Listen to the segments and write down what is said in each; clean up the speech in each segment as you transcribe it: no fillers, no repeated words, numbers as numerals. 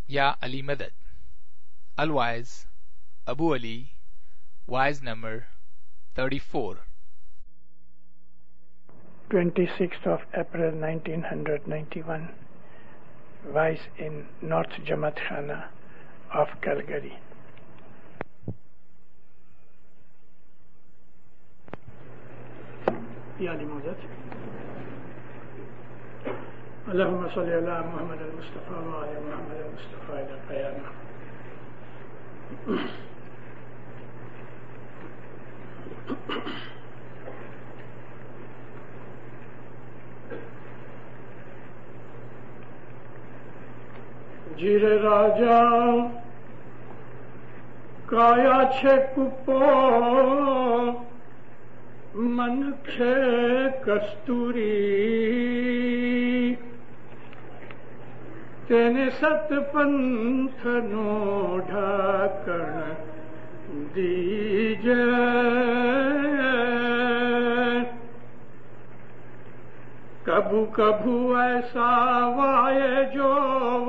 Ya Ali Madad. Al-Waiz, Abu Ali, Waiz number 34. 26th of April 1991. Waiz in North Jamaat Khana of Calgary. Ya Ali Madad. Allahumma salli ala Muhammad al-Mustafa wa ala Muhammad al-Mustafa ila qiyamah. Jire Raja Kaya Chekupo Manche Kasturi Tene Sat Panthano Dhakan Dije Kabhu kabhu aisa vaye jo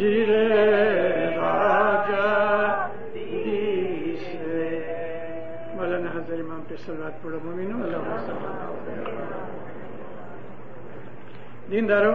Jire Raja Dise Maulana Hazar Imam pe salawat padho mu'mino Allahumma salli Dindaro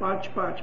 5-5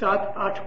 7-8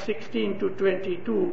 16 to 22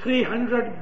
300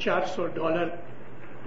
$400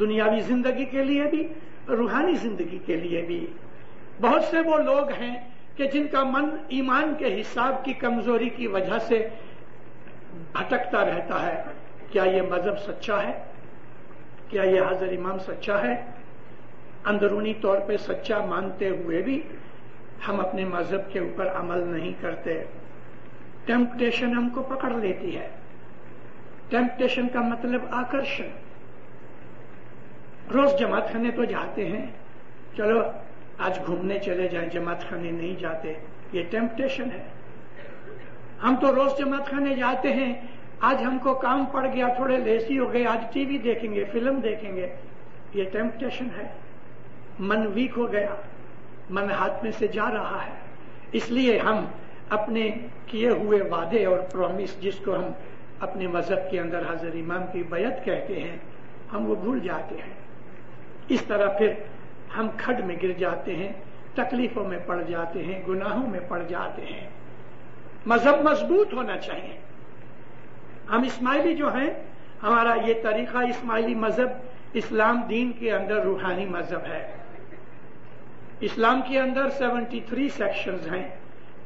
دنیاوی زندگی کے لیے بھی، روحانی زندگی کے لیے بھی۔ بہت سے وہ لوگ ہیں کہ جن کا من ایمان کے حساب کی کمزوری کی وجہ سے بھٹکتا رہتا ہے۔ کیا یہ مذہب سچا ہے؟ کیا یہ حضرت امام سچا ہے؟ اندرونی طور پہ سچا مانتے ہوئے بھی ہم اپنے مذہب کے اوپر عمل نہیں کرتے۔ ٹیمپٹیشن ہم کو پکڑ لیتی ہے۔ ٹیمپٹیشن کا مطلب آکرشن۔ روز جماعت خانے تو جاتے ہیں، چلو آج گھومنے چلے جائیں، جماعت خانے نہیں جاتے، یہ ٹیمپٹیشن ہے۔ ہم تو روز جماعت خانے جاتے ہیں، آج ہم کو کام پڑ گیا، تھوڑے لیزی ہو گئے، آج ٹی وی دیکھیں گے، فلم دیکھیں گے، یہ ٹیمپٹیشن ہے۔ من ویک ہو گیا، من ہاتھ میں سے جا رہا ہے، اس لیے ہم اپنے کیے ہوئے وعدے اور پرومس، جس کو ہم اپنے مذہب کے اندر حضرت امام کی بیعت کہتے ہیں، ہم وہ بھول جاتے ہیں۔ اس طرح پھر ہم کھڈ میں گر جاتے ہیں، تکلیفوں میں پڑ جاتے ہیں، گناہوں میں پڑ جاتے ہیں۔ مذہب مضبوط ہونا چاہیے۔ ہم اسماعیلی جو ہیں، ہمارا یہ طریقہ اسماعیلی مذہب اسلام دین کے اندر روحانی مذہب ہے۔ اسلام کے اندر 73 سیکشنز ہیں،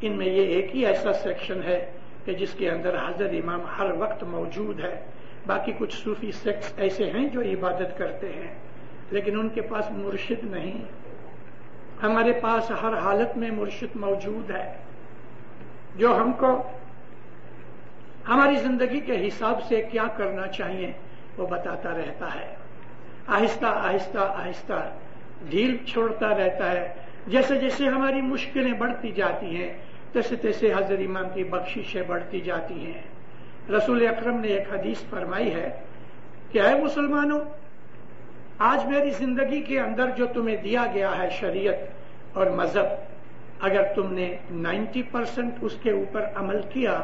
ان میں یہ ایک ہی ایسا سیکشن ہے کہ جس کے اندر حضرت امام ہر وقت موجود ہے۔ باقی کچھ صوفی سیکٹس ایسے ہیں جو عبادت کرتے ہیں، لیکن ان کے پاس مرشد نہیں۔ ہمارے پاس ہر حالت میں مرشد موجود ہے، جو ہم کو ہماری زندگی کے حساب سے کیا کرنا چاہیے وہ بتاتا رہتا ہے۔ آہستہ آہستہ آہستہ ڈھیل چھوڑتا رہتا ہے۔ جیسے جیسے ہماری مشکلیں بڑھتی جاتی ہیں، تیسے تیسے حضرت امام کی بخششیں بڑھتی جاتی ہیں۔ رسول اکرم نے ایک حدیث فرمائی ہے کہ اے مسلمانوں، آج میری زندگی کے اندر جو تمہیں دیا گیا ہے شریعت اور مذہب، اگر تم نے 90% اس کے اوپر عمل کیا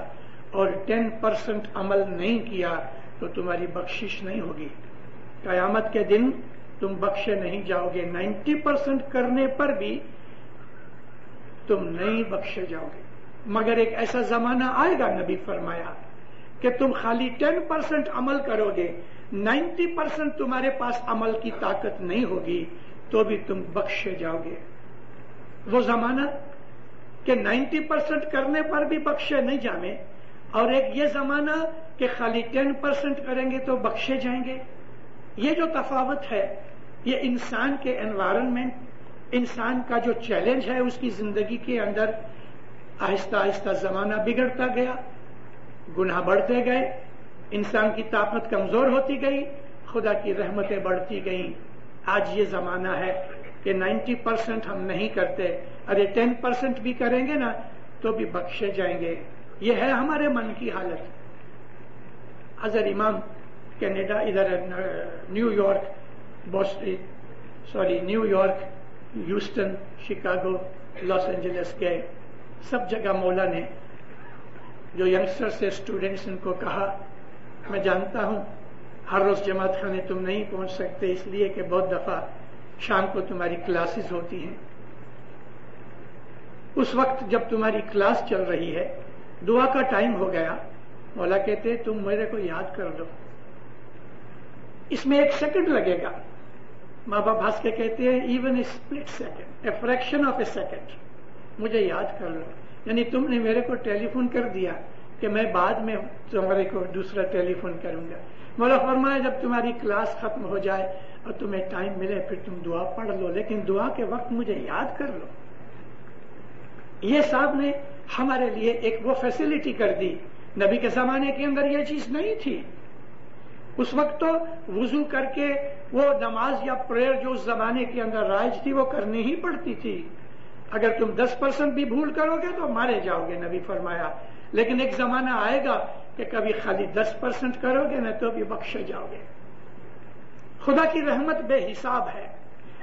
اور 10% عمل نہیں کیا تو تمہاری بخشش نہیں ہوگی۔ قیامت کے دن تم بخشے نہیں جاؤ گے، 90% کرنے پر بھی تم نہیں بخشے جاؤ گے۔ مگر ایک ایسا زمانہ آئے گا، نبی فرمایا، کہ تم خالی 10% عمل کرو گے، 90% تمہارے پاس عمل کی طاقت نہیں ہوگی تو بھی تم بخشے جاؤ گے۔ وہ زمانہ کہ 90% کرنے پر بھی بخشے نہیں جائیں، اور ایک یہ زمانہ کہ خالی 10% کریں گے تو بخشے جائیں گے۔ یہ جو تفاوت ہے، یہ انسان کے انوائرنمنٹ، انسان کا جو چیلنج ہے اس کی زندگی کے اندر آہستہ آہستہ زمانہ بگڑتا گیا، گناہ بڑھتے گئے، انسان کی طاقت کمزور ہوتی گئی، خدا کی رحمتیں بڑھتی گئیں۔ آج یہ زمانہ ہے کہ 90% ہم نہیں کرتے، ارے 10% بھی کریں گے نا تو بھی بخشے جائیں گے۔ یہ ہے ہمارے من کی حالت۔ حضرت امام کینیڈا، ادھر New York, Houston, Chicago, Los Angeles کے سب جگہ مولا نے جو ینگسٹر سے اسٹوڈنٹس ان کو کہا، میں جانتا ہوں ہر روز جماعت خانے تم نہیں پہنچ سکتے، اس لیے کہ بہت دفعہ شام کو تمہاری کلاسز ہوتی ہیں۔ اس وقت جب تمہاری کلاس چل رہی ہے، دعا کا ٹائم ہو گیا، مولا کہتے تم میرے کو یاد کر دو، اس میں 1 سیکنڈ لگے گا۔ ماں باپ ہنس کے کہتے ہیں even a split second, a fraction of a second, مجھے یاد کر لو۔ یعنی تم نے میرے کو ٹیلی فون کر دیا کہ میں بعد میں تمہارے کو دوسرا ٹیلی فون کروں گا۔ مولا فرمایا جب تمہاری کلاس ختم ہو جائے اور تمہیں ٹائم ملے پھر تم دعا پڑھ لو، لیکن دعا کے وقت مجھے یاد کر لو۔ یہ صاحب نے ہمارے لیے ایک وہ فیسلٹی کر دی، نبی کے زمانے کے اندر یہ چیز نہیں تھی۔ اس وقت تو وضو کر کے وہ نماز یا پریئر جو اس زمانے کے اندر رائج تھی وہ کرنی ہی پڑتی تھی۔ اگر تم 10% بھی بھول کرو گے تو مارے جاؤ گے، نبی فرمایا۔ لیکن ایک زمانہ آئے گا کہ کبھی خالی 10% کرو گے نہ تو بھی بخشے جاؤ گے۔ خدا کی رحمت بے حساب ہے۔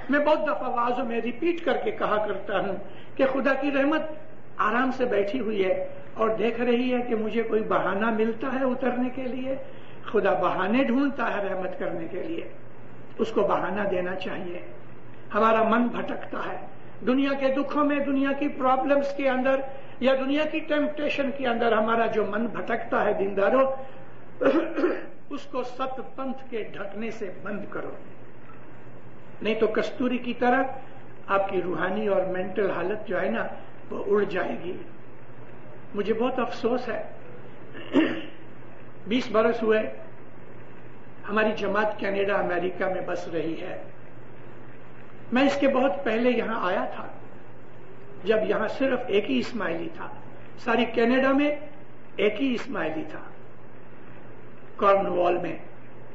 میں بہت دفعہ وعظوں میں ریپیٹ کر کے کہا کرتا ہوں کہ خدا کی رحمت آرام سے بیٹھی ہوئی ہے اور دیکھ رہی ہے کہ مجھے کوئی بہانہ ملتا ہے اترنے کے لیے۔ خدا بہانے ڈھونڈتا ہے رحمت کرنے کے لیے، اس کو بہانہ دینا چاہیے۔ ہمارا من بھٹکتا ہے دنیا کے دکھوں میں، دنیا کی پرابلمز کے اندر یا دنیا کی ٹیمپٹیشن کے اندر ہمارا جو من بھٹکتا ہے دینداروں، اس کو ست پنتھ کے ڈھکنے سے بند کرو۔ نہیں تو کستوری کی طرح آپ کی روحانی اور مینٹل حالت جو ہے نا وہ اڑ جائے گی. مجھے بہت افسوس ہے 20 برس ہوئے ہماری جماعت کینیڈا امریکہ میں بس رہی ہے. میں اس کے بہت پہلے یہاں آیا تھا جب یہاں صرف ایک ہی اسماعیلی تھا. ساری کینیڈا میں ایک ہی اسماعیلی تھا. کارن وال میں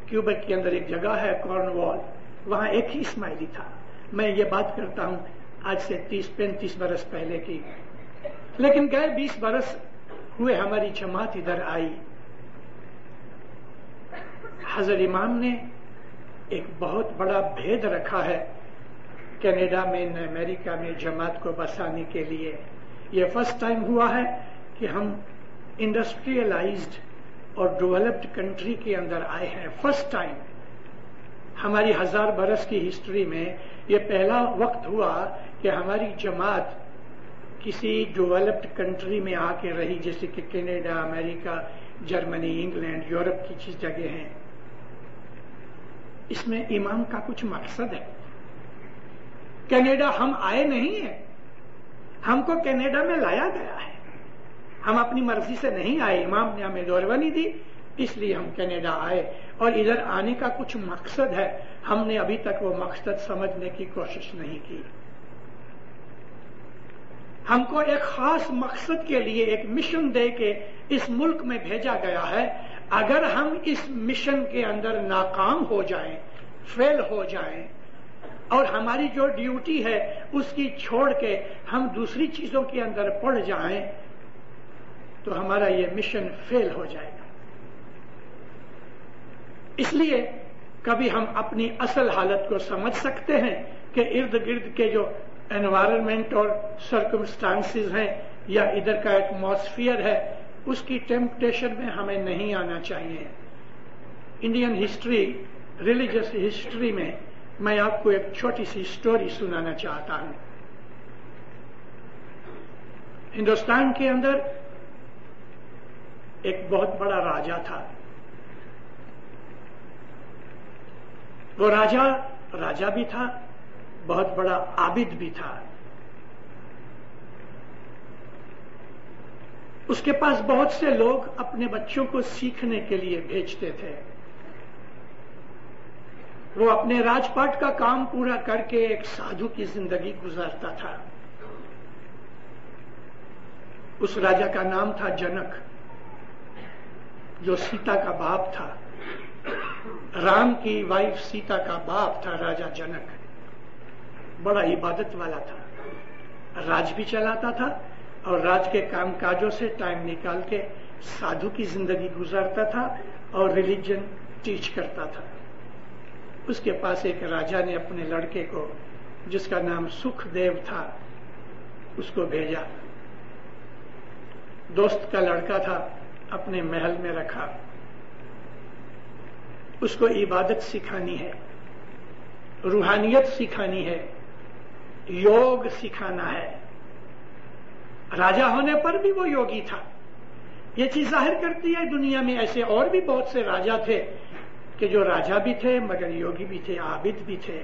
کیوبیک کے اندر ایک جگہ ہے کارن وال, وہاں ایک ہی اسماعیلی تھا. میں یہ بات کرتا ہوں آج سے 30-35 برس پہلے کی. لیکن گئے 20 برس ہوئے ہماری جماعت ادھر آئی. حضرت امام نے ایک بہت بڑا بھید رکھا ہے کینیڈا میں امریکہ میں جماعت کو بسانے کے لیے. یہ فرسٹ ٹائم ہوا ہے کہ ہم انڈسٹریلائزڈ اور ڈیولپڈ کنٹری کے اندر آئے ہیں. فرسٹ ٹائم ہماری 1000 برس کی ہسٹری میں یہ پہلا وقت ہوا کہ ہماری جماعت کسی ڈیولپڈ کنٹری میں آ کے رہی, جیسے کہ کینیڈا, امریکہ, جرمنی, انگلینڈ, یورپ کی چیز جگہ ہیں. اس میں امام کا کچھ مقصد ہے. کینیڈا ہم آئے نہیں ہیں, ہم کو کینیڈا میں لایا گیا ہے. ہم اپنی مرضی سے نہیں آئے, امام نے ہمیں دوربانی دی اس لیے ہم کینیڈا آئے. اور ادھر آنے کا کچھ مقصد ہے, ہم نے ابھی تک وہ مقصد سمجھنے کی کوشش نہیں کی. ہم کو ایک خاص مقصد کے لیے ایک مشن دے کے اس ملک میں بھیجا گیا ہے. اگر ہم اس مشن کے اندر ناکام ہو جائیں, فیل ہو جائیں, اور ہماری جو ڈیوٹی ہے اس کی چھوڑ کے ہم دوسری چیزوں کے اندر پڑ جائیں تو ہمارا یہ مشن فیل ہو جائے گا. اس لیے کبھی ہم اپنی اصل حالت کو سمجھ سکتے ہیں کہ ارد گرد کے جو انوائرمنٹ اور سرکمسٹانسز ہیں یا ادھر کا ایٹماسفیئر ہے اس کی ٹیمپٹیشن میں ہمیں نہیں آنا چاہیے. انڈین ہسٹری, ریلیجس ہسٹری میں میں آپ کو ایک چھوٹی سی سٹوری سنانا چاہتا ہوں. ہندوستان کے اندر ایک بہت بڑا راجا تھا. وہ راجا بھی تھا, بہت بڑا عابد بھی تھا. اس کے پاس بہت سے لوگ اپنے بچوں کو سیکھنے کے لیے بھیجتے تھے. وہ اپنے راج پاٹ کا کام پورا کر کے ایک سادھو کی زندگی گزارتا تھا. اس راجا کا نام تھا جنک, جو سیتا کا باپ تھا. رام کی وائف سیتا کا باپ تھا راجا جنک. بڑا عبادت والا تھا, راج بھی چلاتا تھا اور راج کے کام کاجوں سے ٹائم نکال کے سادھو کی زندگی گزارتا تھا اور ریلیجن ٹیچ کرتا تھا. اس کے پاس ایک راجا نے اپنے لڑکے کو, جس کا نام سکھ دیو تھا, اس کو بھیجا. دوست کا لڑکا تھا, اپنے محل میں رکھا. اس کو عبادت سکھانی ہے, روحانیت سکھانی ہے, یوگ سکھانا ہے. راجا ہونے پر بھی وہ یوگی تھا. یہ چیز ظاہر کرتی ہے دنیا میں ایسے اور بھی بہت سے راجا تھے کہ جو راجا بھی تھے مگر یوگی بھی تھے, عابد بھی تھے.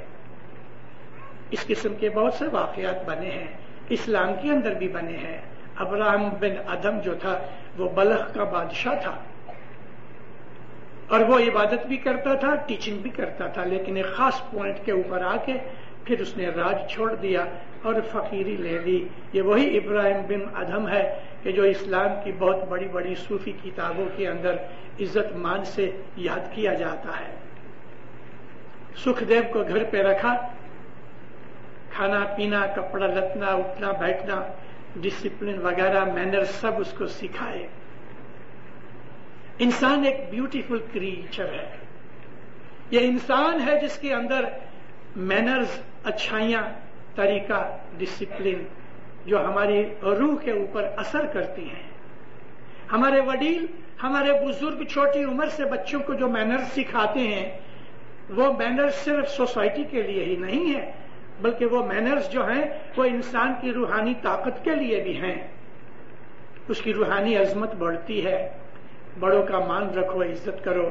اس قسم کے بہت سے واقعات بنے ہیں, اسلام کے اندر بھی بنے ہیں. ابراہم بن ادم جو تھا وہ بلخ کا بادشاہ تھا اور وہ عبادت بھی کرتا تھا, ٹیچنگ بھی کرتا تھا, لیکن ایک خاص پوائنٹ کے اوپر آ کے پھر اس نے راج چھوڑ دیا اور فقیری لے لی. یہ وہی ابراہیم بن ادم ہے کہ جو اسلام کی بہت بڑی بڑی صوفی کتابوں کے اندر عزت مان سے یاد کیا جاتا ہے. سکھ دیو کو گھر پہ رکھا, کھانا پینا, کپڑا لتنا, اٹھنا بیٹھنا, ڈسپلن وغیرہ, مینر سب اس کو سکھائے. انسان ایک بیوٹیفل کریچر ہے. یہ انسان ہے جس کے اندر مینرز, اچھائیاں, طریقہ, ڈسپلن جو ہماری روح کے اوپر اثر کرتی ہیں. ہمارے وڈیل, ہمارے بزرگ چھوٹی عمر سے بچوں کو جو مینرز سکھاتے ہیں وہ مینرز صرف سوسائٹی کے لیے ہی نہیں ہے بلکہ وہ مینرز جو ہیں وہ انسان کی روحانی طاقت کے لیے بھی ہیں. اس کی روحانی عظمت بڑھتی ہے. بڑوں کا مان رکھو, عزت کرو,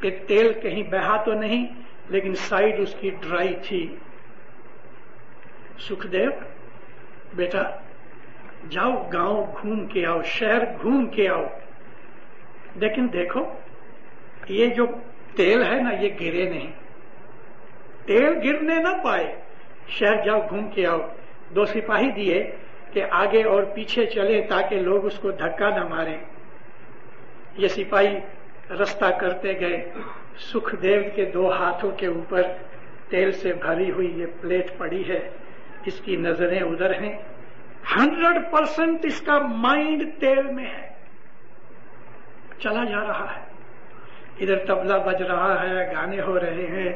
کہ تیل کہیں بہا تو نہیں لیکن سائڈ اس کی ڈرائی تھی. سکھدیو بیٹا جاؤ گاؤں گھوم کے آؤ, شہر گھوم کے آؤ, لیکن دیکھو یہ جو تیل ہے نا یہ گرے نہیں, تیل گرنے نہ پائے, شہر جاؤ گھوم کے آؤ. 2 سپاہی دیے کہ آگے اور پیچھے چلے تاکہ لوگ اس کو دھکا نہ ماریں. یہ سپاہی رستہ کرتے گئے. سکھ دیو کے 2 ہاتھوں کے اوپر تیل سے بھری ہوئی یہ پلیٹ پڑی ہے, اس کی نظریں ادھر ہیں. 100% اس کا مائنڈ تیل میں ہے, چلا جا رہا ہے. ادھر طبلہ بج رہا ہے, گانے ہو رہے ہیں,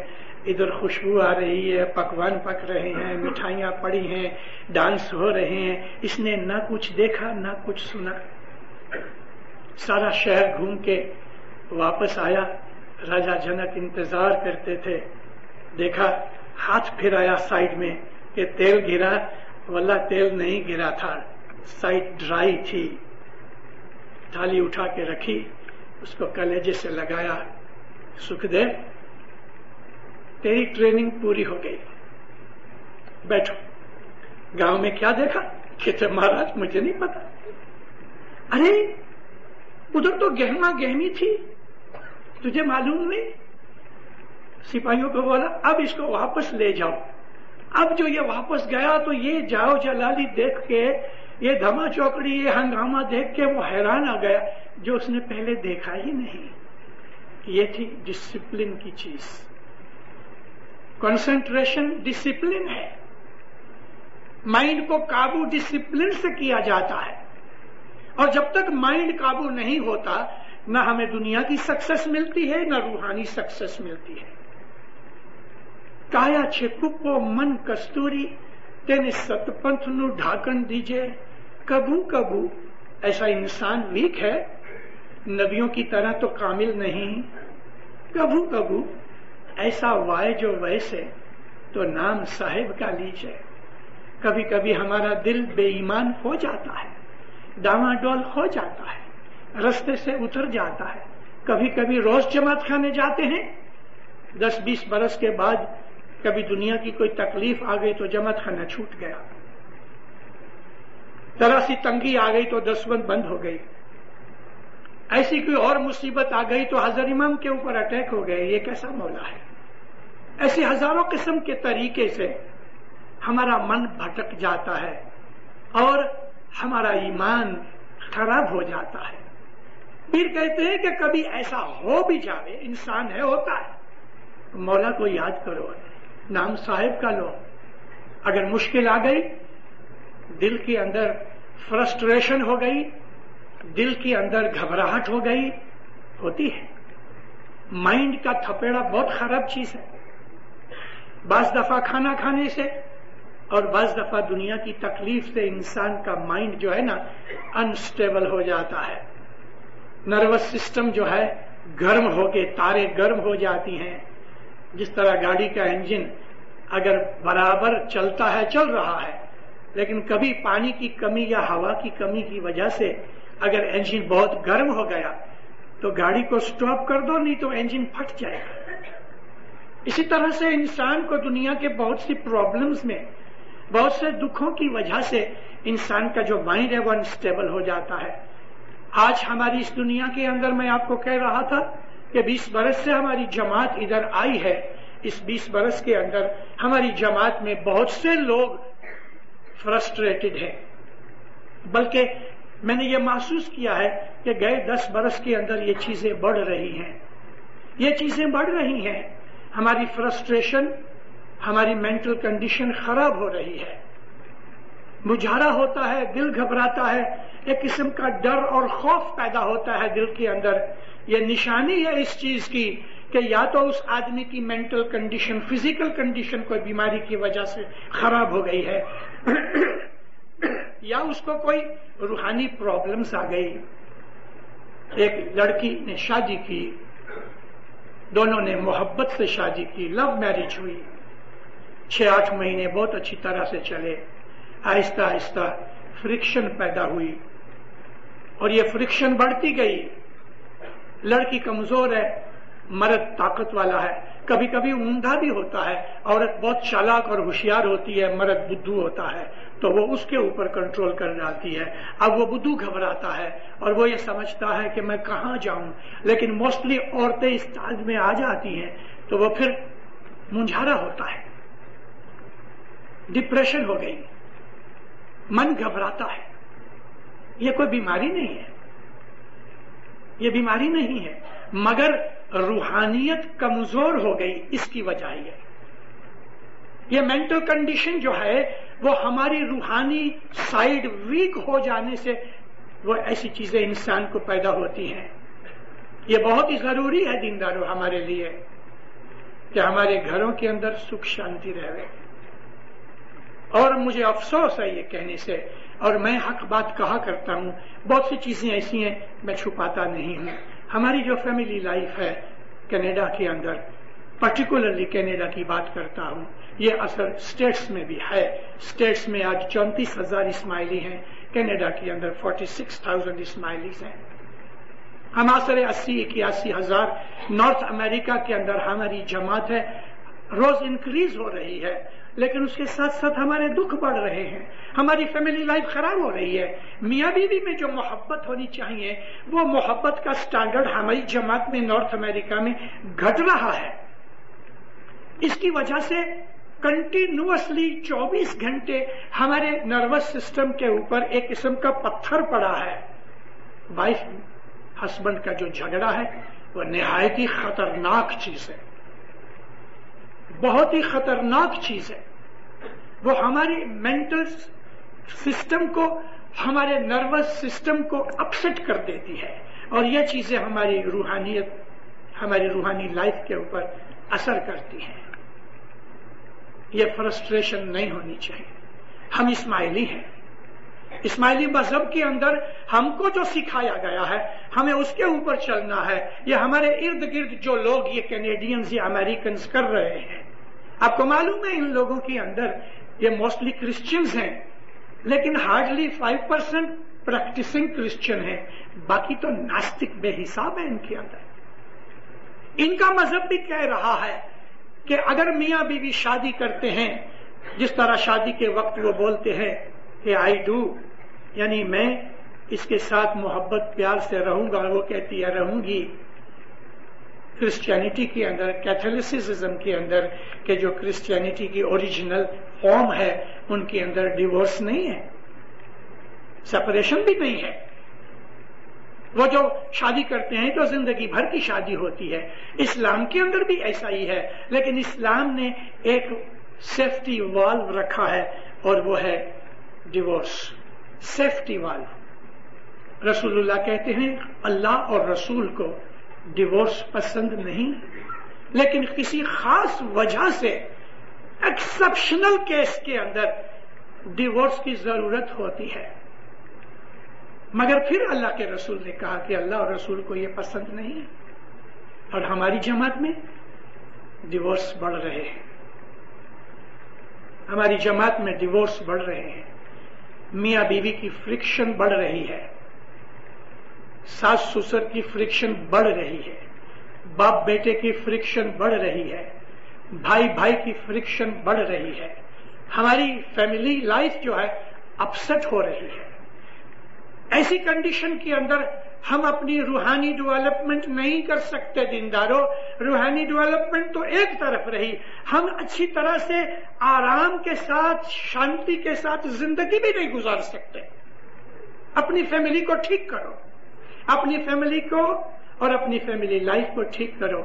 ادھر خوشبو آ رہی ہے, پکوان پک رہے ہیں, مٹھائیاں پڑی ہیں, ڈانس ہو رہے ہیں. اس نے نہ کچھ دیکھا نہ کچھ سنا. سارا شہر گھوم کے واپس آیا. راجا جنک انتظار کرتے تھے. دیکھا ہاتھ پھرایا سائڈ میں کہ تیل گرا. واللہ تیل نہیں گرا تھا, سائڈ ڈرائی تھی. تھالی اٹھا کے رکھی, اس کو کلیجے سے لگایا. سکھدیو تیری ٹریننگ پوری ہو گئی, بیٹھو. گاؤں میں کیا دیکھا؟ کہتے مہاراج مجھے نہیں پتا. ارے ادھر تو گہما گہمی تھی, تجھے معلوم نہیں؟ سپاہیوں کو بولا اب اس کو واپس لے جاؤ. اب جو یہ واپس گیا تو یہ جاؤ جلالی دیکھ کے, یہ دھما چوکڑی, یہ ہنگامہ دیکھ کے وہ حیران آ گیا جو اس نے پہلے دیکھا ہی نہیں. یہ تھی ڈسپلن کی چیز. کنسنٹریشن ڈسپلن ہے. مائنڈ کو قابو ڈسپلن سے کیا جاتا ہے, اور جب تک مائنڈ قابو نہیں ہوتا نہ ہمیں دنیا کی سکسس ملتی ہے نہ روحانی سکسس ملتی ہے. کایا چھپو من کستوری تین ستپنتھ نو ڈھاکن دیجے. کبو کبو ایسا انسان ویک ہے, نبیوں کی طرح تو کامل نہیں. کبو کبو ایسا وائے جو ویسے تو نام صاحب کا لیجے. کبھی کبھی ہمارا دل بے ایمان ہو جاتا ہے, ڈاواں ڈول ہو جاتا ہے, رستے سے اتر جاتا ہے. کبھی کبھی روز جماعت خانے جاتے ہیں, 10-20 برس کے بعد کبھی دنیا کی کوئی تکلیف آ گئی تو جماعت خانہ چھوٹ گیا. ذرا سی تنگی آ گئی تو 10 بند ہو گئی. ایسی کوئی اور مصیبت آ گئی تو حضرت امام کے اوپر اٹیک ہو گئے. یہ کیسا مولا ہے؟ ایسے ہزاروں قسم کے طریقے سے ہمارا من بھٹک جاتا ہے اور ہمارا ایمان خراب ہو جاتا ہے. پھر کہتے ہیں کہ کبھی ایسا ہو بھی جاوے, انسان ہے ہوتا ہے, مولا کو یاد کرو, نام صاحب کا لو. اگر مشکل آ گئی, دل کے اندر فرسٹریشن ہو گئی, دل کے اندر گھبراہٹ ہو گئی, ہوتی ہے. مائنڈ کا تھپیڑا بہت خراب چیز ہے. بعض دفعہ کھانا کھانے سے اور بعض دفعہ دنیا کی تکلیف سے انسان کا مائنڈ جو ہے نا انسٹیبل ہو جاتا ہے. نروس سسٹم جو ہے گرم ہو کے تاریں گرم ہو جاتی ہیں. جس طرح گاڑی کا انجن اگر برابر چلتا ہے, چل رہا ہے, لیکن کبھی پانی کی کمی یا ہوا کی کمی کی وجہ سے اگر انجن بہت گرم ہو گیا تو گاڑی کو سٹاپ کر دو, نہیں تو انجن پھٹ جائے گا. اسی طرح سے انسان کو دنیا کے بہت سی پرابلمز میں, بہت سے دکھوں کی وجہ سے انسان کا جو مائنڈ ہے وہ انسٹیبل ہو جاتا ہے. آج ہماری اس دنیا کے اندر میں آپ کو کہہ رہا تھا کہ 20 برس سے ہماری جماعت ادھر آئی ہے. اس 20 برس کے اندر ہماری جماعت میں بہت سے لوگ فرسٹریٹڈ ہیں. بلکہ میں نے یہ محسوس کیا ہے کہ گئے 10 برس کے اندر یہ چیزیں بڑھ رہی ہیں. یہ چیزیں بڑھ رہی ہیں. ہماری فرسٹریشن, ہماری مینٹل کنڈیشن خراب ہو رہی ہے. مجھارا ہوتا ہے, دل گھبراتا ہے, ایک قسم کا ڈر اور خوف پیدا ہوتا ہے دل کے اندر. یہ نشانی ہے اس چیز کی کہ یا تو اس آدمی کی مینٹل کنڈیشن, فزیکل کنڈیشن کوئی بیماری کی وجہ سے خراب ہو گئی ہے یا اس کو کوئی روحانی پرابلمز آ گئی. ایک لڑکی نے شادی کی, دونوں نے محبت سے شادی کی, لو میرج ہوئی. 6-8 مہینے بہت اچھی طرح سے چلے. آہستہ آہستہ فرکشن پیدا ہوئی اور یہ فرکشن بڑھتی گئی. لڑکی کمزور ہے, مرد طاقت والا ہے، کبھی کبھی اوندا بھی ہوتا ہے، عورت بہت چالاک اور ہوشیار ہوتی ہے، مرد بدھو ہوتا ہے تو وہ اس کے اوپر کنٹرول کر ڈالتی ہے. اب وہ بدھو گھبراتا ہے اور وہ یہ سمجھتا ہے کہ میں کہاں جاؤں، لیکن موسٹلی عورتیں اس سٹیج میں آ جاتی ہیں تو وہ پھر منجھارا ہوتا ہے، ڈپریشن ہو گئی، من گھبراتا ہے. یہ کوئی بیماری نہیں ہے، یہ بیماری نہیں ہے، مگر روحانیت کمزور ہو گئی، اس کی وجہ یہ مینٹل کنڈیشن جو ہے وہ ہماری روحانی سائیڈ ویک ہو جانے سے وہ ایسی چیزیں انسان کو پیدا ہوتی ہیں. یہ بہت ہی ضروری ہے دینداروں ہمارے لیے کہ ہمارے گھروں کے اندر سکھ شانتی رہے. اور مجھے افسوس ہے یہ کہنے سے، اور میں حق بات کہا کرتا ہوں، بہت سی چیزیں ایسی ہیں میں چھپاتا نہیں ہوں. ہماری جو فیملی لائف ہے کینیڈا کے اندر، پرٹیکولرلی کینیڈا کی بات کرتا ہوں، یہ اثر اسٹیٹس میں بھی ہے. اسٹیٹس میں آج 34,000 اسماعیلی ہیں، کینیڈا کے اندر 46,000 اسماعیلیز ہیں. ہم آسر 80-81,000 نارتھ امریکہ کے اندر ہماری جماعت ہے، روز انکریز ہو رہی ہے، لیکن اس کے ساتھ ساتھ ہمارے دکھ بڑھ رہے ہیں، ہماری فیملی لائف خراب ہو رہی ہے. میاں بیوی میں جو محبت ہونی چاہیے وہ محبت کا سٹینڈرڈ ہماری جماعت میں نارتھ امریکہ میں گھٹ رہا ہے. اس کی وجہ سے کنٹینیوسلی 24 گھنٹے ہمارے نروس سسٹم کے اوپر ایک قسم کا پتھر پڑا ہے. وائف ہسبینڈ کا جو جھگڑا ہے وہ نہایت ہی خطرناک چیز ہے، بہت ہی خطرناک چیز ہے. وہ ہماری مینٹل سسٹم کو، ہمارے نروس سسٹم کو اپسیٹ کر دیتی ہے، اور یہ چیزیں ہماری روحانیت، ہماری روحانی لائف کے اوپر اثر کرتی ہیں. یہ فرسٹریشن نہیں ہونی چاہیے. ہم اسماعیلی ہیں، اسماعیلی مذہب کے اندر ہم کو جو سکھایا گیا ہے ہمیں اس کے اوپر چلنا ہے. یہ ہمارے ارد گرد جو لوگ یہ کینیڈینز یا امریکنز کر رہے ہیں، آپ کو معلوم ہے ان لوگوں کے اندر یہ موسٹلی کرسچنز ہیں، لیکن ہارڈلی 5% پریکٹسنگ کرسچن ہیں، باقی تو ناستک بے حساب ہے ان کے اندر. ان کا مذہب بھی کہہ رہا ہے کہ اگر میاں بیوی شادی کرتے ہیں، جس طرح شادی کے وقت وہ بولتے ہیں کہ آئی ڈو، یعنی میں اس کے ساتھ محبت پیار سے رہوں گا، اور وہ کہتی ہے رہوں گی. کرسچینٹی کے اندر، کیتھولسزم کے اندر، کہ جو کرسچینٹی کی اوریجنل فارم ہے ان کے اندر ڈیورس نہیں ہے، سپریشن بھی نہیں ہے. وہ جو شادی کرتے ہیں تو زندگی بھر کی شادی ہوتی ہے. اسلام کے اندر بھی ایسا ہی ہے، لیکن اسلام نے ایک سیفٹی والو رکھا ہے اور وہ ہے ڈیورس. سیفٹی والو. رسول اللہ کہتے ہیں اللہ اور رسول کو ڈیورس پسند نہیں، لیکن کسی خاص وجہ سے ایکسپشنل کیس کے اندر ڈیورس کی ضرورت ہوتی ہے. مگر پھر اللہ کے رسول نے کہا کہ اللہ اور رسول کو یہ پسند نہیں ہے، اور ہماری جماعت میں ڈیورس بڑھ رہے ہیں. ہماری جماعت میں ڈیورس بڑھ رہے ہیں، میاں بیوی کی فرکشن بڑھ رہی ہے، ساس سسر کی فرکشن بڑھ رہی ہے، باپ بیٹے کی فرکشن بڑھ رہی ہے، بھائی بھائی کی فرکشن بڑھ رہی ہے. ہماری فیملی لائف جو ہے اپسٹ ہو رہی ہے. ایسی کنڈیشن کے اندر ہم اپنی روحانی ڈیولپمنٹ نہیں کر سکتے. دینداروں، روحانی ڈیولپمنٹ تو ایک طرف رہی، ہم اچھی طرح سے آرام کے ساتھ، شانتی کے ساتھ زندگی بھی نہیں گزار سکتے. اپنی فیملی کو ٹھیک کرو، اپنی فیملی کو اور اپنی فیملی لائف کو ٹھیک کرو.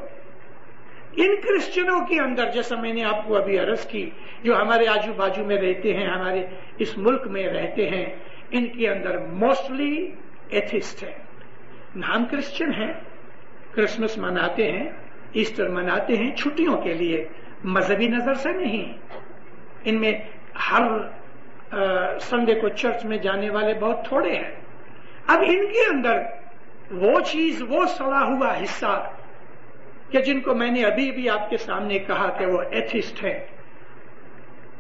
ان کرسچنوں کے اندر، جیسا میں نے آپ کو ابھی عرض کی، جو ہمارے آجو باجو میں رہتے ہیں، ہمارے اس ملک میں رہتے ہیں، ان کے اندر موسٹلی ایتھسٹ ہے. ہم کرسچن ہیں، کرسمس مناتے ہیں، ایسٹر مناتے ہیں چھٹیوں کے لیے، مذہبی نظر سے نہیں. ان میں ہر سنڈے کو چرچ میں جانے والے بہت تھوڑے ہیں. اب ان کے اندر وہ چیز، وہ سڑا ہوا حصہ کہ جن کو میں نے ابھی بھی آپ کے سامنے کہا کہ وہ ایتھسٹ ہے،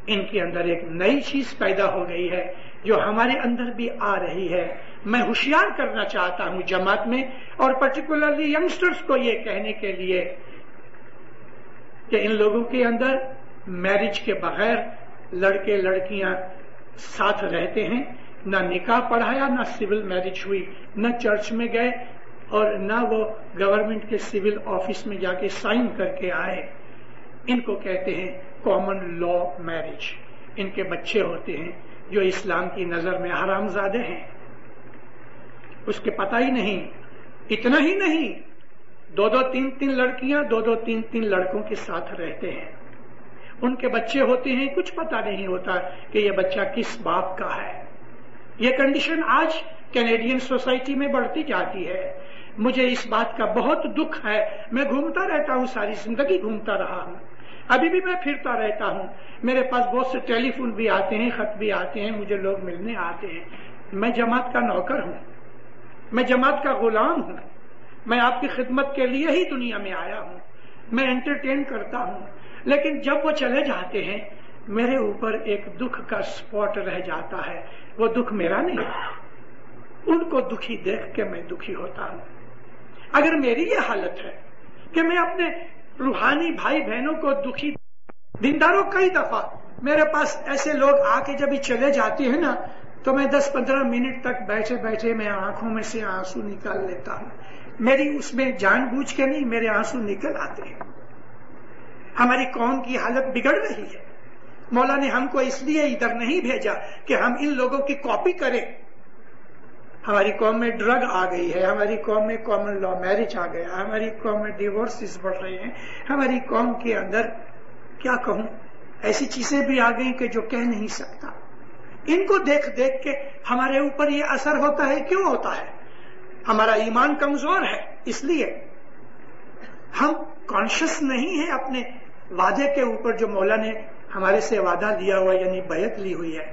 ان کے اندر ایک نئی چیز پیدا ہو گئی ہے جو ہمارے اندر بھی آ رہی ہے. میں ہوشیار کرنا چاہتا ہوں جماعت میں اور پرٹیکولرلی ینگسٹرز کو یہ کہنے کے لیے کہ ان لوگوں کے اندر میرج کے بغیر لڑکے لڑکیاں ساتھ رہتے ہیں، نہ نکاح پڑھایا، نہ سول میرج ہوئی، نہ چرچ میں گئے اور نہ وہ گورنمنٹ کے سول آفس میں جا کے سائن کر کے آئے. ان کو کہتے ہیں کامن لا میرج. ان کے بچے ہوتے ہیں جو اسلام کی نظر میں حرام زادے ہیں. اس کے پتہ ہی نہیں. اتنا ہی نہیں، 2-2 3-3 لڑکیاں 2-2 3-3 لڑکوں کے ساتھ رہتے ہیں. ان کے بچے ہوتے ہیں، کچھ پتہ نہیں ہوتا کہ یہ بچہ کس باپ کا ہے. یہ کنڈیشن آج کینیڈین سوسائٹی میں بڑھتی جاتی ہے. مجھے اس بات کا بہت دکھ ہے. میں گھومتا رہتا ہوں، ساری زندگی گھومتا رہا ہوں، ابھی بھی میں پھرتا رہتا ہوں. میرے پاس بہت سے ٹیلی فون بھی آتے ہیں، خط بھی آتے ہیں، مجھے لوگ ملنے آتے ہیں. میں جماعت کا نوکر ہوں، میں جماعت کا غلام ہوں. میں آپ کی خدمت کے لیے ہی دنیا میں آیا ہوں. میں انٹرٹین کرتا ہوں. لیکن جب وہ چلے جاتے ہیں میرے اوپر ایک دکھ کا سپاٹ رہ جاتا ہے. وہ دکھ میرا نہیں، ان کو دکھی دیکھ کے میں دکھی ہوتا ہوں. اگر میری یہ حالت ہے کہ میں اپنے روحانی بھائی بہنوں کو دکھی، دینداروں کئی دفعہ میرے پاس ایسے لوگ آ کے جب ہی چلے جاتے ہیں نا تو میں 10-15 منٹ تک بیٹھے بیٹھے میں آنکھوں میں سے آنسو نکال لیتا ہوں. میری اس میں جان بوجھ کے نہیں، میرے آنسو نکل آتے ہیں. ہماری قوم کی حالت بگڑ رہی ہے. مولا نے ہم کو اس لیے ادھر نہیں بھیجا کہ ہم ان لوگوں کی کاپی کریں. ہماری قوم میں ڈرگ آ گئی ہے، ہماری قوم میں کامن لا میرج آ گیا، ہماری قوم میں ڈیورسز بڑھ رہے ہیں. ہماری قوم کے اندر کیا کہوں، ایسی چیزیں بھی آ گئی کہ جو کہہ نہیں سکتا. ان کو دیکھ دیکھ کے ہمارے اوپر یہ اثر ہوتا ہے. کیوں ہوتا ہے؟ ہمارا ایمان کمزور ہے. اس لیے ہم کانشیس نہیں ہیں اپنے وعدے کے اوپر جو مولا نے ہمارے سے وعدہ لیا ہوا یعنی بیعت لی ہوئی ہے.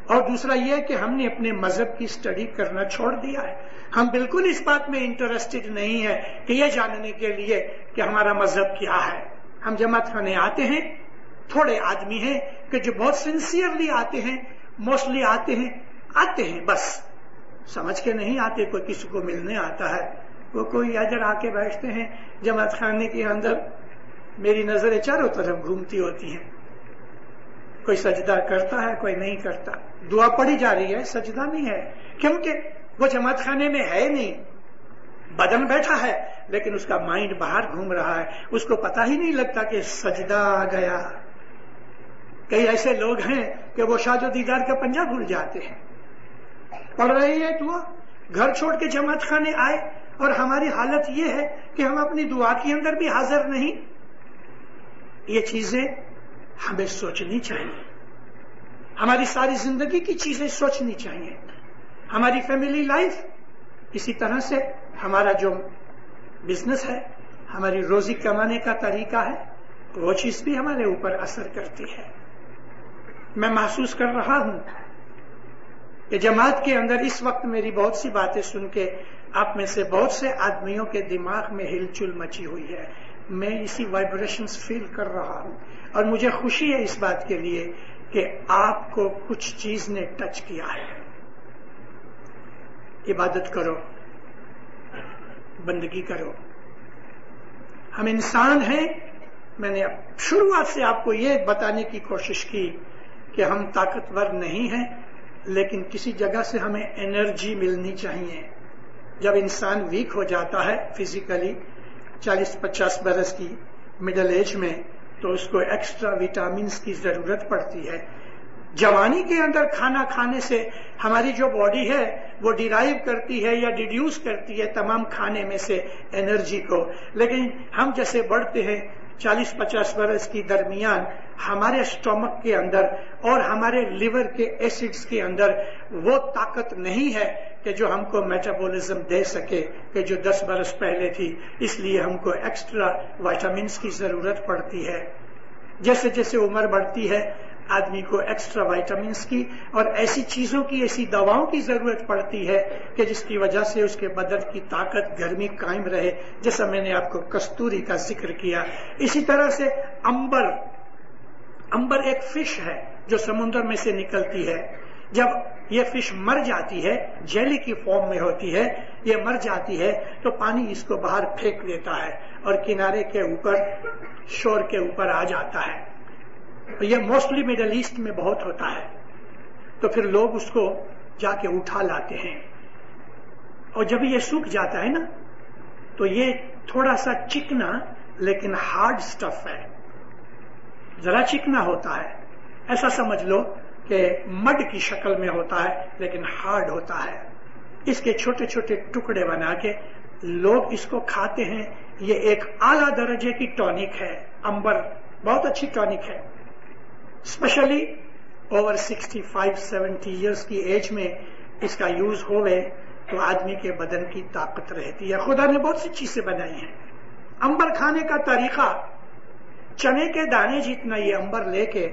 اور دوسرا یہ کہ ہم نے اپنے مذہب کی اسٹڈی کرنا چھوڑ دیا ہے. ہم بالکل اس بات میں انٹرسٹڈ نہیں ہے کہ یہ جاننے کے لیے کہ ہمارا مذہب کیا ہے. ہم جماعت خانے آتے ہیں، تھوڑے آدمی ہیں کہ جو بہت سنسیئرلی آتے ہیں، موسٹلی آتے ہیں بس سمجھ کے نہیں آتے. کوئی کسی کو ملنے آتا ہے، وہ کوئی ادھر آ کے بیٹھتے ہیں. جماعت خانے کے اندر میری نظریں چاروں طرف گھومتی ہوتی ہیں. کوئی سجدہ کرتا ہے، کوئی نہیں کرتا. دعا پڑھی جا رہی ہے، سجدہ نہیں ہے، کیونکہ وہ جماعت خانے میں ہے نہیں. بدن بیٹھا ہے لیکن اس کا مائنڈ باہر گھوم رہا ہے. اس کو پتہ ہی نہیں لگتا کہ سجدہ آ گیا. کئی ایسے لوگ ہیں کہ وہ شاہ و دیدار کا پنجہ بھول جاتے ہیں. پڑھ رہے ہیں دعا، گھر چھوڑ کے جماعت خانے آئے، اور ہماری حالت یہ ہے کہ ہم اپنی دعا کے اندر بھی حاضر نہیں. یہ چیزیں ہمیں سوچنی چاہیے. ہماری ساری زندگی کی چیزیں سوچنی چاہیے. ہماری فیملی لائف، اسی طرح سے ہمارا جو بزنس ہے، ہماری روزی کمانے کا طریقہ ہے، وہ چیز بھی ہمارے اوپر اثر کرتی ہے. میں محسوس کر رہا ہوں کہ جماعت کے اندر اس وقت میری بہت سی باتیں سن کے آپ میں سے بہت سے آدمیوں کے دماغ میں ہلچل مچی ہوئی ہے. میں اسی وائبریشنز فیل کر رہا ہوں، اور مجھے خوشی ہے اس بات کے لیے کہ آپ کو کچھ چیز نے ٹچ کیا ہے. عبادت کرو، بندگی کرو. ہم انسان ہیں. میں نے شروعات سے آپ کو یہ بتانے کی کوشش کی کہ ہم طاقتور نہیں ہیں، لیکن کسی جگہ سے ہمیں انرجی ملنی چاہیے. جب انسان ویک ہو جاتا ہے فزیکلی 40-50 برس کی مڈل ایج میں، تو اس کو ایکسٹرا وٹامنس کی ضرورت پڑتی ہے. جوانی کے اندر کھانا کھانے سے ہماری جو باڈی ہے وہ ڈیرائیو کرتی ہے یا ڈیڈیوس کرتی ہے تمام کھانے میں سے انرجی کو. لیکن ہم جیسے بڑھتے ہیں 40-50 برس کی درمیان، ہمارے اسٹومک کے اندر اور ہمارے لیور کے ایسڈز کے اندر وہ طاقت نہیں ہے کہ جو ہم کو میٹابولزم دے سکے کہ جو 10 برس پہلے تھی. اس لیے ہم کو ایکسٹرا وائٹامنس کی ضرورت پڑتی ہے. جیسے جیسے عمر بڑھتی ہے آدمی کو ایکسٹرا وائٹامنس کی اور ایسی چیزوں کی، ایسی دواؤں کی ضرورت پڑتی ہے کہ جس کی وجہ سے اس کے بدن کی طاقت، گرمی قائم رہے. جیسا میں نے آپ کو کستوری کا ذکر کیا، اسی طرح سے امبر ایک فش ہے جو سمندر میں سے نکلتی ہے. جب یہ فش مر جاتی ہے، جیلی کی فارم میں ہوتی ہے، یہ مر جاتی ہے تو پانی اس کو باہر پھینک دیتا ہے اور کنارے کے اوپر شور کے اوپر آ جاتا ہے. یہ موسٹلی مڈل ایسٹ میں بہت ہوتا ہے. تو پھر لوگ اس کو جا کے اٹھا لاتے ہیں اور جب یہ سوکھ جاتا ہے نا تو یہ تھوڑا سا چکنا لیکن ہارڈ سٹف ہے، ذرا چکنا ہوتا ہے، ایسا سمجھ لو کہ مڈ کی شکل میں ہوتا ہے لیکن ہارڈ ہوتا ہے. اس کے چھوٹے چھوٹے ٹکڑے بنا کے لوگ اس کو کھاتے ہیں. یہ ایک اعلیٰ درجے کی ٹونک ہے. امبر بہت اچھی ٹونک ہے، اسپیشلی اوور 65-70 ایئرس کی ایج میں اس کا یوز ہوئے تو آدمی کے بدن کی طاقت رہتی ہے. خدا نے بہت سی چیزیں بنائی ہیں. امبر کھانے کا طریقہ، چنے کے دانے جتنا یہ امبر لے کے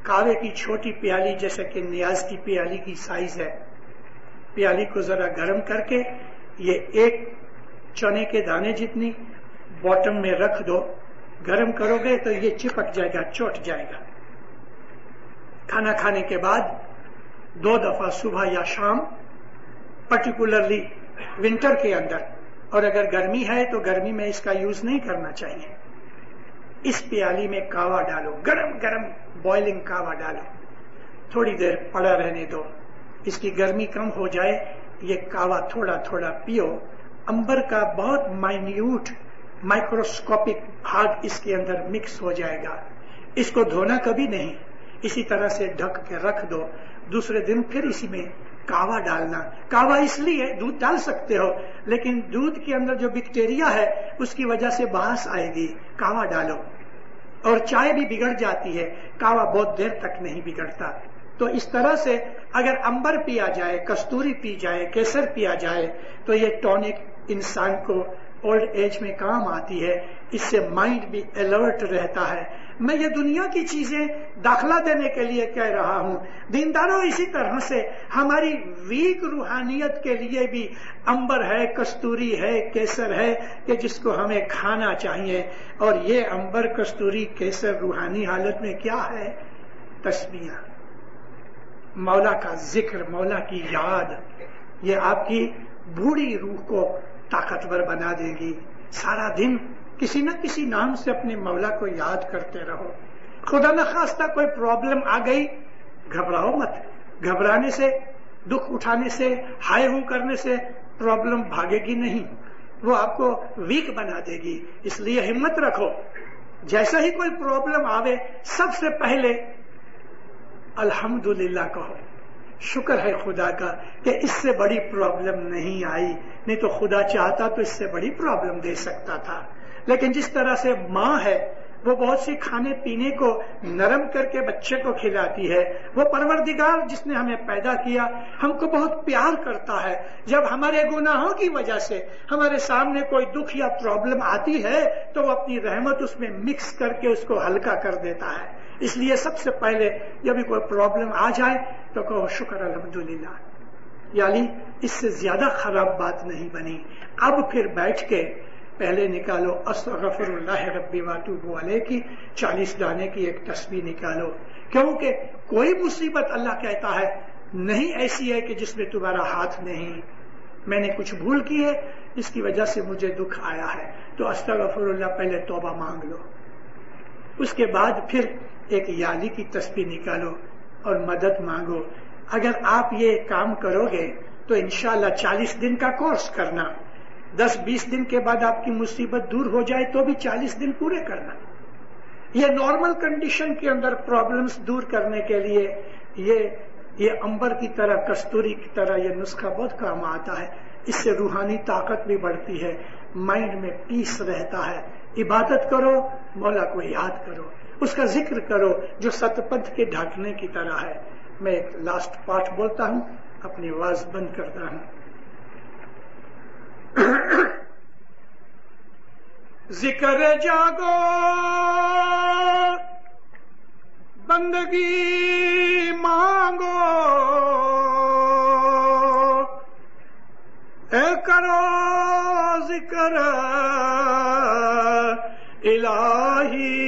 کاوے کی چھوٹی پیالی جیسے کہ نیاز کی پیالی کی سائز ہے، پیالی کو ذرا گرم کر کے یہ ایک چنے کے دانے جتنی باٹم میں رکھ دو، گرم کرو گے تو یہ چپک جائے گا، چوٹ جائے گا. کھانا کھانے کے بعد 2 دفعہ صبح یا شام، پرٹیکولرلی ونٹر کے اندر، اور اگر گرمی ہے تو گرمی میں اس کا یوز نہیں کرنا چاہیے. اس پیالی میں کاوا ڈالو، گرم گرم بوائلنگ کاوا ڈالو، تھوڑی دیر پڑا رہنے دو، اس کی گرمی کم ہو جائے، یہ کاوا تھوڑا تھوڑا پیو. امبر کا بہت مائنیوٹ مائکروسکوپک بھاگ اس کے اندر مکس ہو جائے گا. اس کو دھونا کبھی نہیں، اسی طرح سے ڈھک کے رکھ دو. دوسرے دن پھر اسی میں کاوا ڈالنا. کاوا اس لیے دودھ ڈال سکتے ہو لیکن دودھ کے اندر جو بیکٹیریا ہے اس کی وجہ سے بانس آئے گی. کاوا ڈالو. اور چائے بھی بگڑ جاتی ہے، کاوا بہت دیر تک نہیں بگڑتا. تو اس طرح سے اگر امبر پیا جائے، کستوری پی جائے، کیسر پیا جائے تو یہ ٹونک انسان کو اولڈ ایج میں کام آتی ہے. اس سے مائنڈ بھی الرٹ رہتا ہے. میں یہ دنیا کی چیزیں داخلہ دینے کے لیے کہہ رہا ہوں. دینداروں اسی طرح سے ہماری ویک روحانیت کے لیے بھی امبر ہے، کستوری ہے، کیسر ہے کہ جس کو ہمیں کھانا چاہیے. اور یہ امبر، کستوری، کیسر روحانی حالت میں کیا ہے؟ تسبیح، مولا کا ذکر، مولا کی یاد. یہ آپ کی بوڑھی روح کو طاقتور بنا دے گی. سارا دن کسی نہ کسی نام سے اپنے مولا کو یاد کرتے رہو. خدا نخواستہ کوئی پرابلم آ گئی، گھبراؤ مت. گھبرانے سے، دکھ اٹھانے سے، ہائے ہو کرنے سے پرابلم بھاگے گی نہیں، وہ آپ کو ویک بنا دے گی. اس لیے ہمت رکھو. جیسا ہی کوئی پرابلم آوے سب سے پہلے الحمدللہ کہو. شکر ہے خدا کا کہ اس سے بڑی پرابلم نہیں آئی، نہیں تو خدا چاہتا تو اس سے بڑی پرابلم دے سکتا تھا. لیکن جس طرح سے ماں ہے وہ بہت سی کھانے پینے کو نرم کر کے بچے کو کھلاتی ہے، وہ پروردگار جس نے ہمیں پیدا کیا ہم کو بہت پیار کرتا ہے. جب ہمارے گناہوں کی وجہ سے ہمارے سامنے کوئی دکھ یا پرابلم آتی ہے تو وہ اپنی رحمت اس میں مکس کر کے اس کو ہلکا کر دیتا ہے. اس لیے سب سے پہلے جب بھی کوئی پرابلم آ جائے تو کہو شکر الحمدللہ. یعنی اس سے زیادہ خراب بات نہیں بنی. اب پھر بیٹھ کے پہلے نکالو استغفر اللہ ربی واتوب علیہ کی 40 دانے کی ایک تسبیح نکالو. کیونکہ کوئی مصیبت اللہ کہتا ہے نہیں ایسی ہے کہ جس میں تمہارا ہاتھ نہیں. میں نے کچھ بھول کی ہے، اس کی وجہ سے مجھے دکھ آیا ہے، تو استغفر اللہ پہلے توبہ مانگ لو. اس کے بعد پھر ایک یالی کی تسبیح نکالو اور مدد مانگو. اگر آپ یہ کام کرو گے تو انشاءاللہ 40 دن کا کورس کرنا، 10-20 دن کے بعد آپ کی مصیبت دور ہو جائے تو بھی 40 دن پورے کرنا. یہ نارمل کنڈیشن کے اندر پرابلمز دور کرنے کے لیے یہ امبر کی طرح، کستوری کی طرح یہ نسخہ بہت کام آتا ہے. اس سے روحانی طاقت بھی بڑھتی ہے، مائنڈ میں پیس رہتا ہے. عبادت کرو، مولا کو یاد کرو، اس کا ذکر کرو جو ستپتھ کے ڈھانکنے کی طرح ہے. میں ایک لاسٹ پارٹ بولتا ہوں، اپنی آواز بند کرتا ہوں. ذکر جاگو بندگی مانگو، اے کرو ذکر الہی.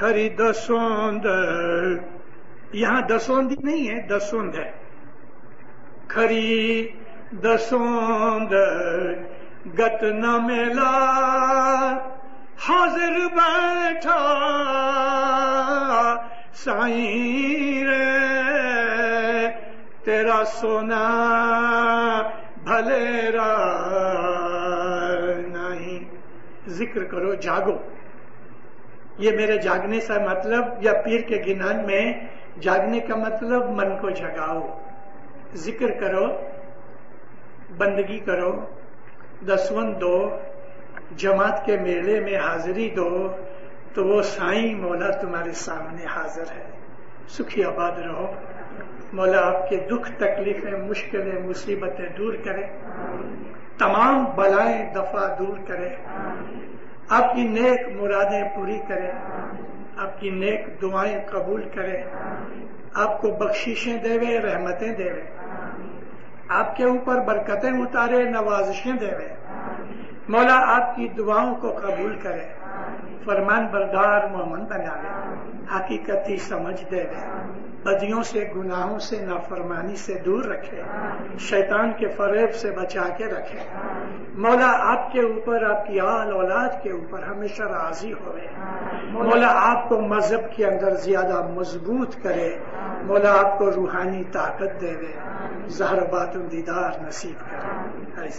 کھری دسوند، یہاں دسوندی نہیں ہے، دسوند ہے. کھری دسوند گت نہ ملا، حاضر بیٹھا سائیں رے، تیرا سونا بھلے را نہیں. ذکر کرو، جاگو. یہ میرے جاگنے سے مطلب، یا پیر کے گنان میں جاگنے کا مطلب من کو جگاؤ، ذکر کرو، بندگی کرو، دسوند دو، جماعت کے میلے میں حاضری دو، تو وہ سائیں مولا تمہارے سامنے حاضر ہے. سکھی آباد رہو. مولا آپ کے دکھ تکلیفیں مشکلیں مصیبتیں دور کرے، تمام بلائیں دفع دور کرے، آپ کی نیک مرادیں پوری کرے، آپ کی نیک دعائیں قبول کرے، آپ کو بخششیں دے، رحمتیں دے، آپ کے اوپر برکتیں اتارے، نوازشیں دے. مولا آپ کی دعاؤں کو قبول کرے، فرمان بردار مومن بناوے، حقیقتی سمجھ دے، بدیوں سے گناہوں سے نافرمانی سے دور رکھے، شیطان کے فریب سے بچا کے رکھے. مولا آپ کے اوپر، آپ کی آل اولاد کے اوپر ہمیشہ راضی ہوئے. مولا آپ کو مذہب کے اندر زیادہ مضبوط کرے. مولا آپ کو روحانی طاقت دے، زہر باطن دیدار نصیب کرے.